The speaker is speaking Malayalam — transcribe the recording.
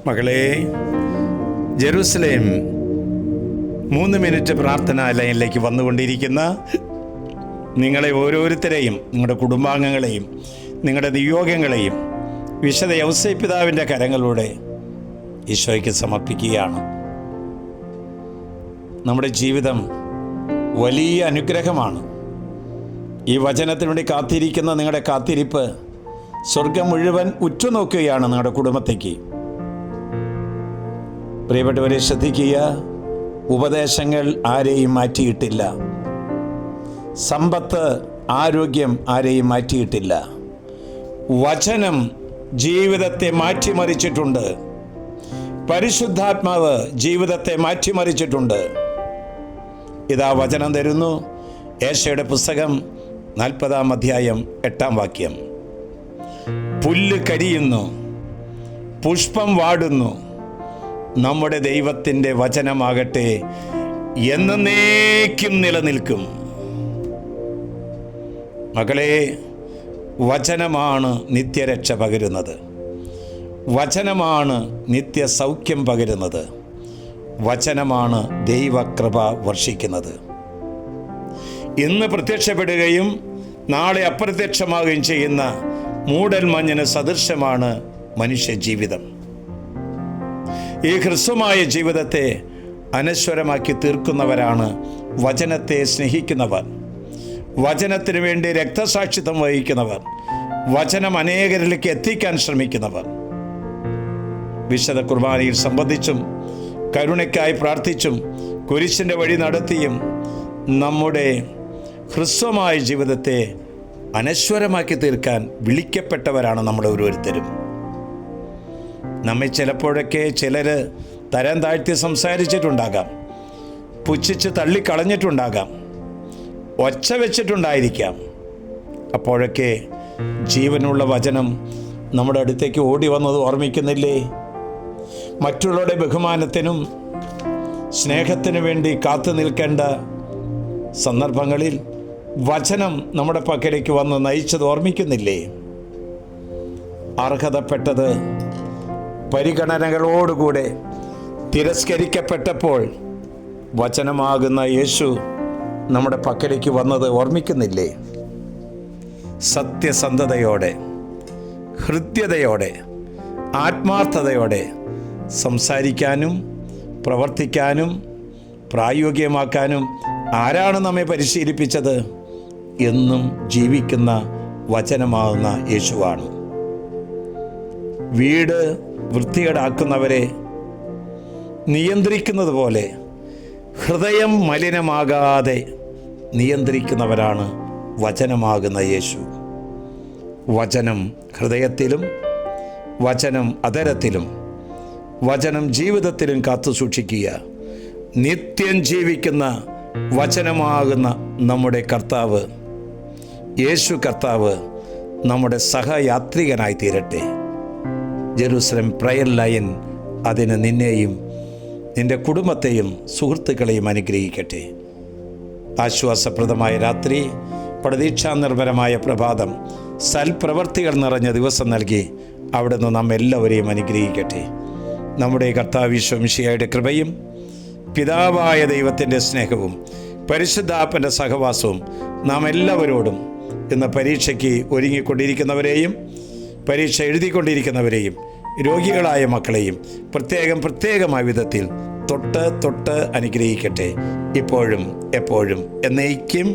മകളെ, ജെറുസലേം 3 മിനിറ്റ് പ്രാർത്ഥനാ ലൈനിലേക്ക് വന്നുകൊണ്ടിരിക്കുന്ന നിങ്ങളെ ഓരോരുത്തരെയും, നിങ്ങളുടെ കുടുംബാംഗങ്ങളെയും, നിങ്ങളുടെ നിയോഗങ്ങളെയും വിശുദ്ധ യൗസേപ്പ് പിതാവിൻ്റെ കരങ്ങളിലൂടെ ഈശോയ്ക്ക് സമർപ്പിക്കുകയാണ്. നമ്മുടെ ജീവിതം വലിയ അനുഗ്രഹമാണ്. ഈ വചനത്തിനു വേണ്ടി കാത്തിരിക്കുന്ന നിങ്ങളുടെ കാത്തിരിപ്പ് സ്വർഗം മുഴുവൻ ഉറ്റുനോക്കുകയാണ് നിങ്ങളുടെ കുടുംബത്തേക്ക്. പ്രിയപ്പെട്ടവരെ, ശ്രദ്ധിക്കുക. ഉപദേശങ്ങൾ ആരെയും മാറ്റിയിട്ടില്ല. സമ്പത്ത്, ആരോഗ്യം ആരെയും മാറ്റിയിട്ടില്ല. വചനം ജീവിതത്തെ മാറ്റിമറിച്ചിട്ടുണ്ട്. പരിശുദ്ധാത്മാവ് ജീവിതത്തെ മാറ്റിമറിച്ചിട്ടുണ്ട്. ഇതാ വചനം തരുന്നു. ഏശയുടെ പുസ്തകം 40-ാം അധ്യായം 8-ാം വാക്യം. പുല്ല് കരിയുന്നു, പുഷ്പം വാടുന്നു, നമ്മുടെ ദൈവത്തിൻ്റെ വചനമാകട്ടെ എന്നേക്കും നിലനിൽക്കും. മകളെ, വചനമാണ് നിത്യരക്ഷ പകരുന്നത്. വചനമാണ് നിത്യസൗഖ്യം പകരുന്നത്. വചനമാണ് ദൈവകൃപ വർഷിക്കുന്നത്. ഇന്ന് പ്രത്യക്ഷപ്പെടുകയും നാളെ അപ്രത്യക്ഷമാവുകയും ചെയ്യുന്ന മൂടൽമഞ്ഞിന് സദൃശമാണ് മനുഷ്യജീവിതം. ഈ ഹ്രസ്വമായ ജീവിതത്തെ അനശ്വരമാക്കി തീർക്കുന്നവരാണ് വചനത്തെ സ്നേഹിക്കുന്നവർ, വചനത്തിനു വേണ്ടി രക്തസാക്ഷിത്വം വഹിക്കുന്നവർ, വചനം അനേകരിലേക്ക് എത്തിക്കാൻ ശ്രമിക്കുന്നവർ. വിശുദ്ധ കുർബാനയിൽ സംബന്ധിച്ചും കരുണയ്ക്കായി പ്രാർത്ഥിച്ചും കുരിശിൻ്റെ വഴി നടത്തിയും നമ്മുടെ ഹ്രസ്വമായ ജീവിതത്തെ അനശ്വരമാക്കി തീർക്കാൻ വിളിക്കപ്പെട്ടവരാണ് നമ്മൾ ഓരോരുത്തരും. നമ്മെ ചിലപ്പോഴൊക്കെ ചിലർ തരം താഴ്ത്തി സംസാരിച്ചിട്ടുണ്ടാകാം, പുച്ഛിച്ച് തള്ളിക്കളഞ്ഞിട്ടുണ്ടാകാം, ഒച്ച വെച്ചിട്ടുണ്ടായിരിക്കാം. അപ്പോഴൊക്കെ ജീവനുള്ള വചനം നമ്മുടെ അടുത്തേക്ക് ഓടി വന്നത് ഓർമ്മിക്കുന്നില്ലേ? മറ്റുള്ളവരുടെ ബഹുമാനത്തിനും സ്നേഹത്തിനു വേണ്ടി കാത്തു നിൽക്കേണ്ട സന്ദർഭങ്ങളിൽ വചനം നമ്മുടെ പക്കലേക്ക് വന്ന് നയിച്ചത് ഓർമ്മിക്കുന്നില്ലേ? അർഹതപ്പെട്ടത് പരിഗണനകളോടുകൂടെ തിരസ്കരിക്കപ്പെട്ടപ്പോൾ വചനമാകുന്ന യേശു നമ്മുടെ പക്കലേക്ക് വന്നത് ഓർമ്മിക്കുന്നില്ലേ? സത്യസന്ധതയോടെ, ഹൃദ്യതയോടെ, ആത്മാർത്ഥതയോടെ സംസാരിക്കാനും പ്രവർത്തിക്കാനും പ്രായോഗികമാക്കാനും ആരാണ് നമ്മെ പരിശീലിപ്പിച്ചത്? എന്നും ജീവിക്കുന്ന വചനമാകുന്ന യേശുവാണ്. വീട് വൃത്തികേടാക്കുന്നവരെ നിയന്ത്രിക്കുന്നത് പോലെ ഹൃദയം മലിനമാകാതെ നിയന്ത്രിക്കുന്നവരാണ് വചനമാകുന്ന യേശു. വചനം ഹൃദയത്തിലും, വചനം അധരത്തിലും, വചനം ജീവിതത്തിലും കാത്തു സൂക്ഷിക്കുക. നിത്യം ജീവിക്കുന്ന വചനമാകുന്ന നമ്മുടെ കർത്താവ്, യേശു കർത്താവ്, നമ്മുടെ സഹയാത്രികനായി തീരട്ടെ. ജെറുസലേം പ്രയർ ലൈൻ അതിന് നിന്നെയും നിൻ്റെ കുടുംബത്തെയും സുഹൃത്തുക്കളെയും അനുഗ്രഹിക്കട്ടെ. ആശ്വാസപ്രദമായ രാത്രി, പ്രതീക്ഷാനിർഭരമായ പ്രഭാതം, സൽപ്രവർത്തികൾ നിറഞ്ഞ ദിവസം നൽകി അവിടുന്ന് നമ്മെല്ലാവരെയും അനുഗ്രഹിക്കട്ടെ. നമ്മുടെ കർത്താവ് ഈശോ മിശിഹായുടെ കൃപയും പിതാവായ ദൈവത്തിൻ്റെ സ്നേഹവും പരിശുദ്ധാത്മാവിൻ്റെ സഹവാസവും നാം എല്ലാവരോടും ഇന്ന് പരീക്ഷയ്ക്ക് ഒരുങ്ങിക്കൊണ്ടിരിക്കുന്നവരെയും പരീക്ഷ എഴുതിക്കൊണ്ടിരിക്കുന്നവരെയും രോഗികളായ മക്കളെയും പ്രത്യേകമായ വിധത്തിൽ തൊട്ട് അനുഗ്രഹിക്കട്ടെ, ഇപ്പോഴും എപ്പോഴും എന്നേക്കും.